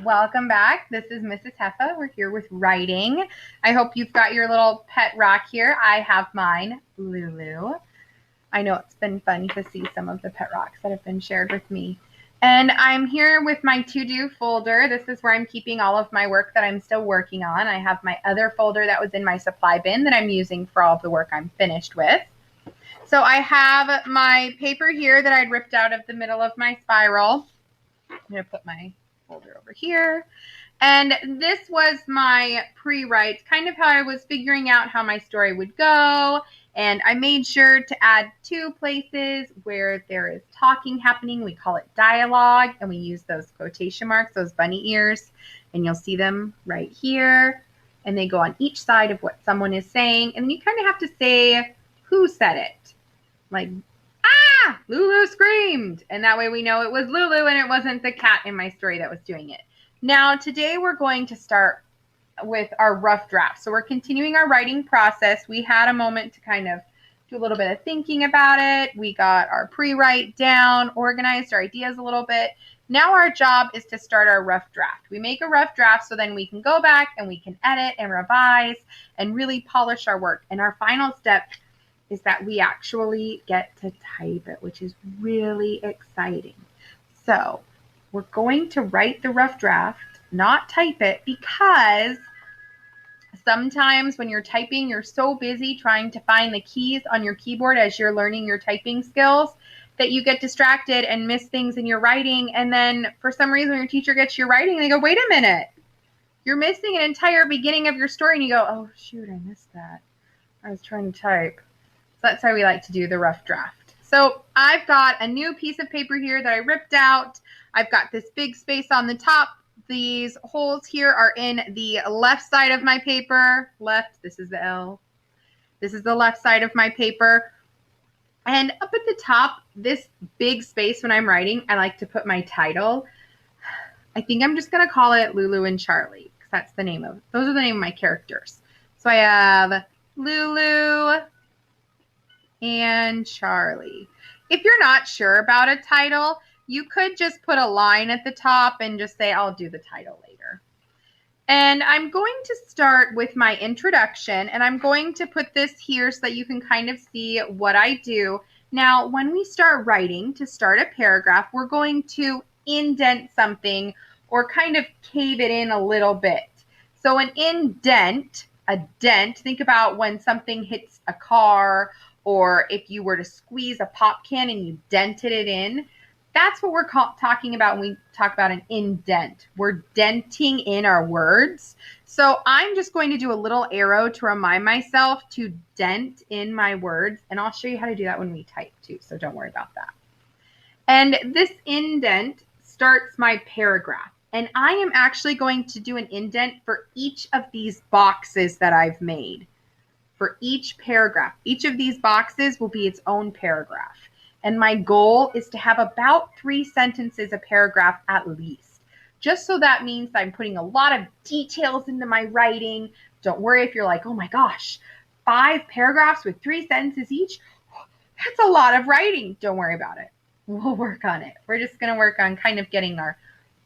Welcome back. This is Mrs. Heffa. We're here with writing. I hope you've got your little pet rock here. I have mine, Lulu. I know it's been fun to see some of the pet rocks that have been shared with me. And I'm here with my to-do folder. This is where I'm keeping all of my work that I'm still working on. I have my other folder that was in my supply bin that I'm using for all of the work I'm finished with. So I have my paper here that I'd ripped out of the middle of my spiral. I'm going to put my folder over here. And this was my pre-write, kind of how I was figuring out how my story would go. And I made sure to add 2 places where there is talking happening. We call it dialogue, and we use those quotation marks, those bunny ears, and you'll see them right here. And they go on each side of what someone is saying. And you kind of have to say who said it. Like, ah, Lulu screamed. And that way we know it was Lulu and it wasn't the cat in my story that was doing it. Now, today we're going to start with our rough draft. So we're continuing our writing process. We had a moment to kind of do a little bit of thinking about it. We got our pre-write down, organized our ideas a little bit. Now our job is to start our rough draft. We make a rough draft so then we can go back and we can edit and revise and really polish our work. And our final step is that we actually get to type it, which is really exciting. So we're going to write the rough draft, not type it, because sometimes when you're typing, you're so busy trying to find the keys on your keyboard as you're learning your typing skills that you get distracted and miss things in your writing. And then for some reason, your teacher gets your writing and they go, wait a minute, you're missing an entire beginning of your story. And you go, oh, shoot, I missed that. I was trying to type. So that's how we like to do the rough draft. So I've got a new piece of paper here that I ripped out. I've got this big space on the top. These holes here are in the left side of my paper. Left, this is the L. This is the left side of my paper. And up at the top, this big space when I'm writing, I like to put my title. I think I'm just going to call it Lulu and Charlie, because that's the name of, those are the name of my characters. So I have Lulu and Charlie. If you're not sure about a title, you could just put a line at the top and just say, I'll do the title later. And I'm going to start with my introduction, and I'm going to put this here so that you can kind of see what I do. Now, when we start writing to start a paragraph, we're going to indent something or kind of cave it in a little bit. So an indent, a dent, think about when something hits a car, or if you were to squeeze a pop can and you dented it in. That's what we're talking about when we talk about an indent. We're denting in our words. So I'm just going to do a little arrow to remind myself to dent in my words. And I'll show you how to do that when we type too. So don't worry about that. And this indent starts my paragraph. And I am actually going to do an indent for each of these boxes that I've made. For each paragraph. Each of these boxes will be its own paragraph. And my goal is to have about 3 sentences a paragraph at least. Just so that means that I'm putting a lot of details into my writing. Don't worry if you're like, oh my gosh, 5 paragraphs with 3 sentences each? That's a lot of writing. Don't worry about it. We'll work on it. We're just going to work on kind of getting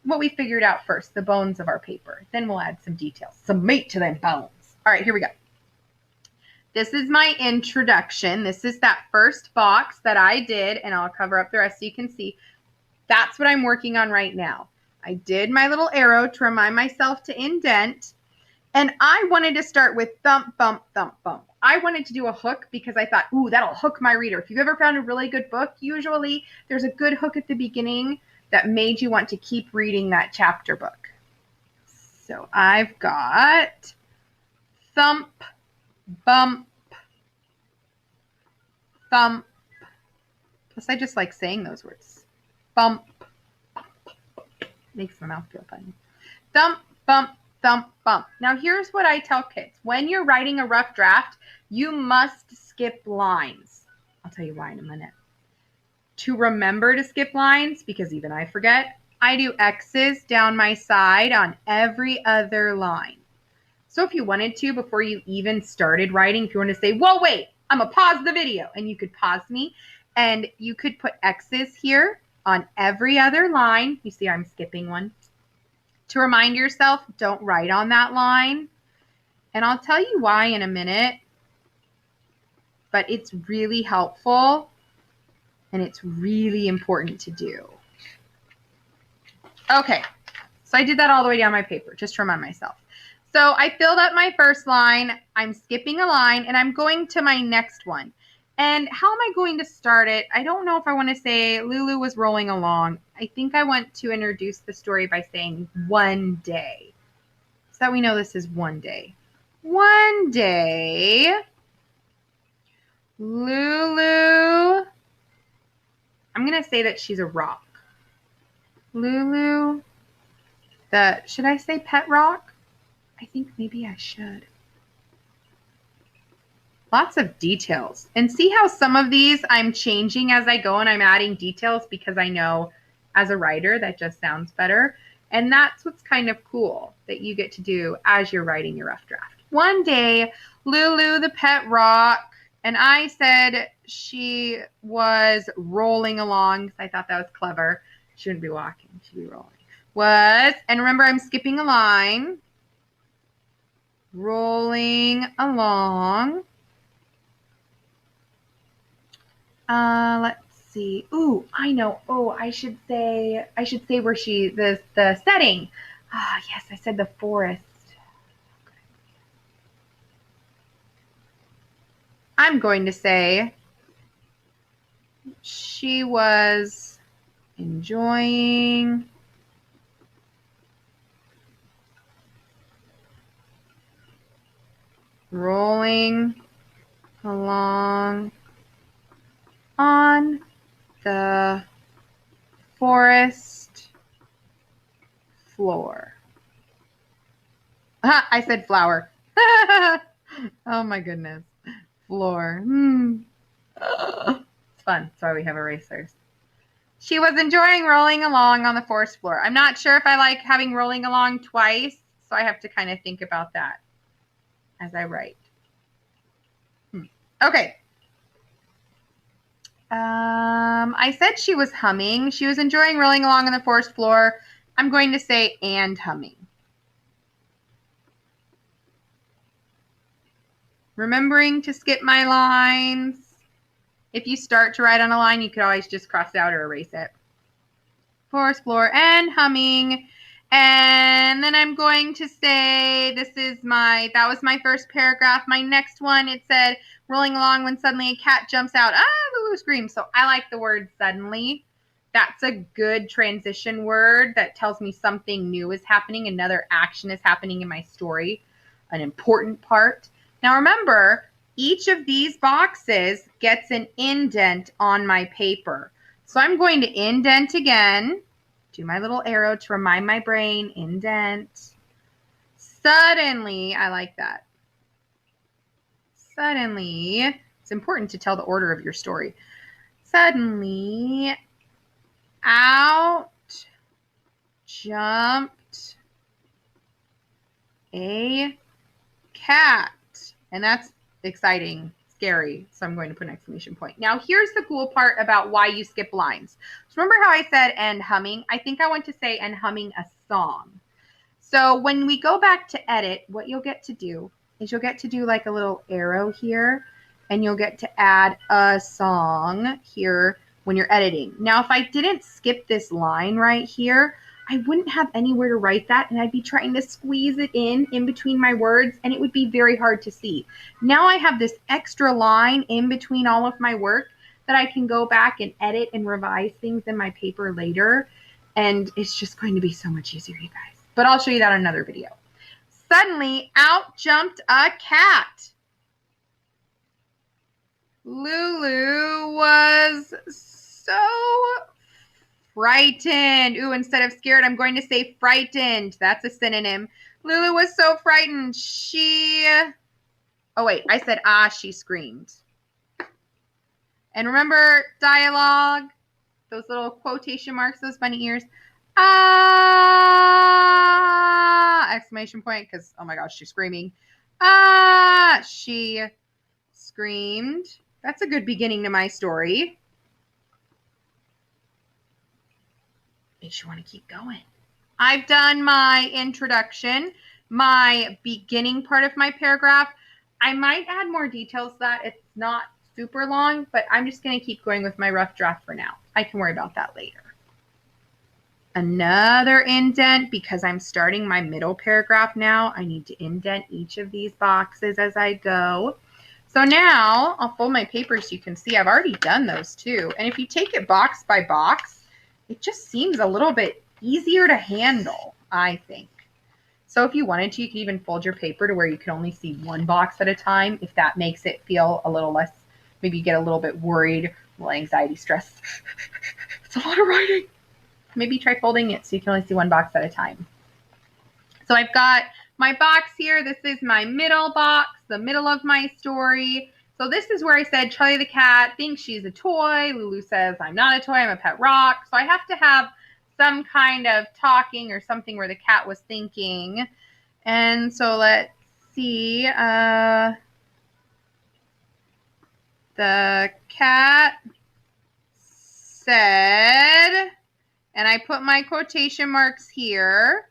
what we figured out first, the bones of our paper. Then we'll add some details, some meat to them bones. All right, here we go. This is my introduction. This is that first box that I did, and I'll cover up the rest so you can see. That's what I'm working on right now. I did my little arrow to remind myself to indent, and I wanted to start with thump, bump, thump, bump. I wanted to do a hook because I thought, ooh, that'll hook my reader. If you've ever found a really good book, usually there's a good hook at the beginning that made you want to keep reading that chapter book. So I've got thump, bump, thump. Plus, I just like saying those words. Bump. Makes my mouth feel funny. Thump, bump, thump, bump. Now, here's what I tell kids. When you're writing a rough draft, you must skip lines. I'll tell you why in a minute. To remember to skip lines, because even I forget, I do X's down my side on every other line. So if you wanted to, before you even started writing, if you want to say, whoa, wait, I'm going to pause the video, and you could pause me, and you could put X's here on every other line. You see I'm skipping one. To remind yourself, don't write on that line. And I'll tell you why in a minute, but it's really helpful and it's really important to do. Okay, so I did that all the way down my paper, just to remind myself. So I filled up my first line, I'm skipping a line, and I'm going to my next one. And how am I going to start it? I don't know if I want to say Lulu was rolling along. I think I want to introduce the story by saying one day, so that we know this is one day. One day, Lulu, I'm going to say that she's a rock. Lulu, should I say pet rock? I think maybe I should. Lots of details. And see how some of these I'm changing as I go and I'm adding details because I know as a writer that just sounds better. And that's what's kind of cool that you get to do as you're writing your rough draft. One day, Lulu the pet rock, and I said she was rolling along because I thought that was clever. She wouldn't be walking, she'd be rolling. And remember I'm skipping a line. Rolling along. Let's see. Ooh, I know. Oh, I should say where the setting. Ah, yes, I said the forest. I'm going to say she was enjoying rolling along on the forest floor. I said flower. Oh my goodness. Floor. It's fun. That's why we have erasers. She was enjoying rolling along on the forest floor. I'm not sure if I like having rolling along twice, so I have to kind of think about that as I write. Okay. I said she was humming. She was enjoying rolling along on the forest floor. I'm going to say and humming. Remembering to skip my lines. If you start to write on a line, you could always just cross it out or erase it. Forest floor and humming. And then I'm going to say that was my first paragraph. My next one, it said, rolling along when suddenly a cat jumps out. Lulu screams. So I like the word suddenly. That's a good transition word that tells me something new is happening. Another action is happening in my story. An important part. Now remember, each of these boxes gets an indent on my paper. So I'm going to indent again. Do my little arrow to remind my brain, indent. Suddenly, I like that. Suddenly, it's important to tell the order of your story. Suddenly, out jumped a cat. And that's exciting, scary. So I'm going to put an exclamation point. Now, here's the cool part about why you skip lines. So remember how I said and humming? I think I want to say and humming a song. So when we go back to edit, what you'll get to do is you'll get to do like a little arrow here, and you'll get to add a song here when you're editing. Now, if I didn't skip this line right here, I wouldn't have anywhere to write that, and I'd be trying to squeeze it in between my words, and it would be very hard to see. Now I have this extra line in between all of my work that I can go back and edit and revise things in my paper later, and it's just going to be so much easier, you guys. But I'll show you that in another video. Suddenly, out jumped a cat. Lulu was so frightened. Ooh, instead of scared, I'm going to say frightened. That's a synonym. Lulu was so frightened. Oh wait, I said she screamed. And remember dialogue, those little quotation marks, those bunny ears. Exclamation point, because oh my gosh, she's screaming. She screamed. That's a good beginning to my story. Makes you want to keep going. I've done my introduction, my beginning part of my paragraph. I might add more details to that. It's not super long, but I'm just going to keep going with my rough draft for now. I can worry about that later. Another indent, because I'm starting my middle paragraph now. I need to indent each of these boxes as I go. So now I'll fold my paper so you can see I've already done those too. And if you take it box by box, it just seems a little bit easier to handle, I think. So if you wanted to, you could even fold your paper to where you can only see one box at a time, if that makes it feel a little less, maybe you get a little bit worried, a little anxiety, stress. It's a lot of writing. Maybe try folding it so you can only see one box at a time. So I've got my box here. This is my middle box, the middle of my story. So this is where I said Charlie the cat thinks she's a toy. Lulu says, I'm not a toy, I'm a pet rock. So I have to have some kind of talking or something where the cat was thinking. And so let's see. The cat said, and I put my quotation marks here.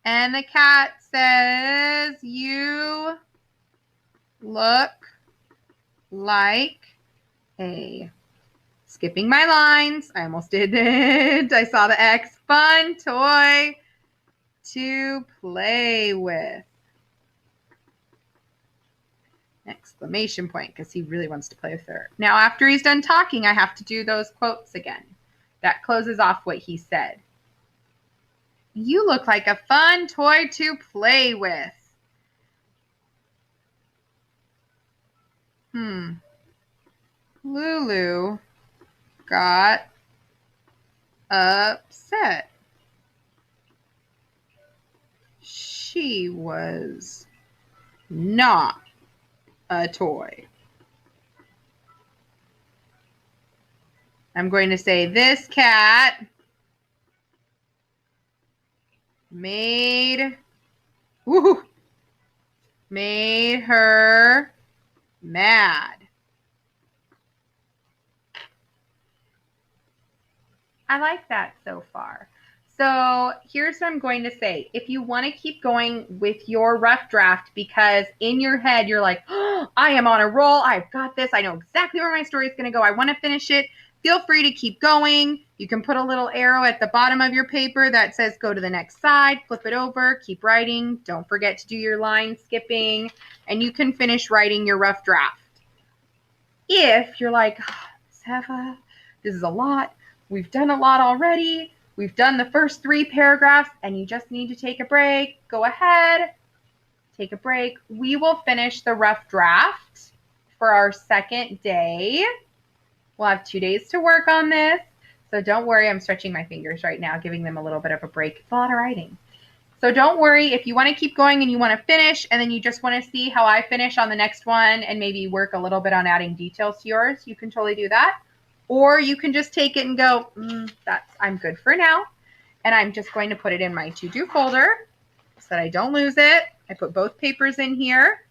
And the cat says, you look like a, skipping my lines, I almost didn't. I saw the X, fun toy to play with. Exclamation point, because he really wants to play with her. Now, after he's done talking, I have to do those quotes again. That closes off what he said. You look like a fun toy to play with. Lulu got upset. She was not a toy. I'm going to say this cat made her mad. I like that so far. So here's what I'm going to say. If you want to keep going with your rough draft, because in your head you're like, oh, I am on a roll. I've got this. I know exactly where my story is going to go. I want to finish it. Feel free to keep going. You can put a little arrow at the bottom of your paper that says go to the next side, flip it over, keep writing. Don't forget to do your line skipping, and you can finish writing your rough draft. If you're like, oh, this is a lot. We've done a lot already. We've done the first 3 paragraphs and you just need to take a break. Go ahead, take a break. We will finish the rough draft for our second day. We'll have 2 days to work on this. So don't worry, I'm stretching my fingers right now, giving them a little bit of a break. It's a lot of writing. So don't worry, if you want to keep going and you want to finish and then you just want to see how I finish on the next one and maybe work a little bit on adding details to yours, you can totally do that. Or you can just take it and go, I'm good for now. And I'm just going to put it in my to-do folder so that I don't lose it. I put both papers in here,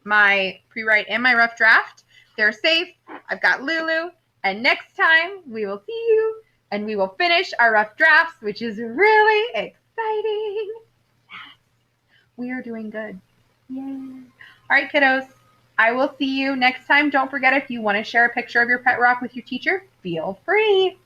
my pre-write and my rough draft. They're safe. I've got Lulu. And next time we will see you and we will finish our rough drafts, which is really exciting. We are doing good. Yay. All right, kiddos. I will see you next time. Don't forget, if you want to share a picture of your pet rock with your teacher, feel free.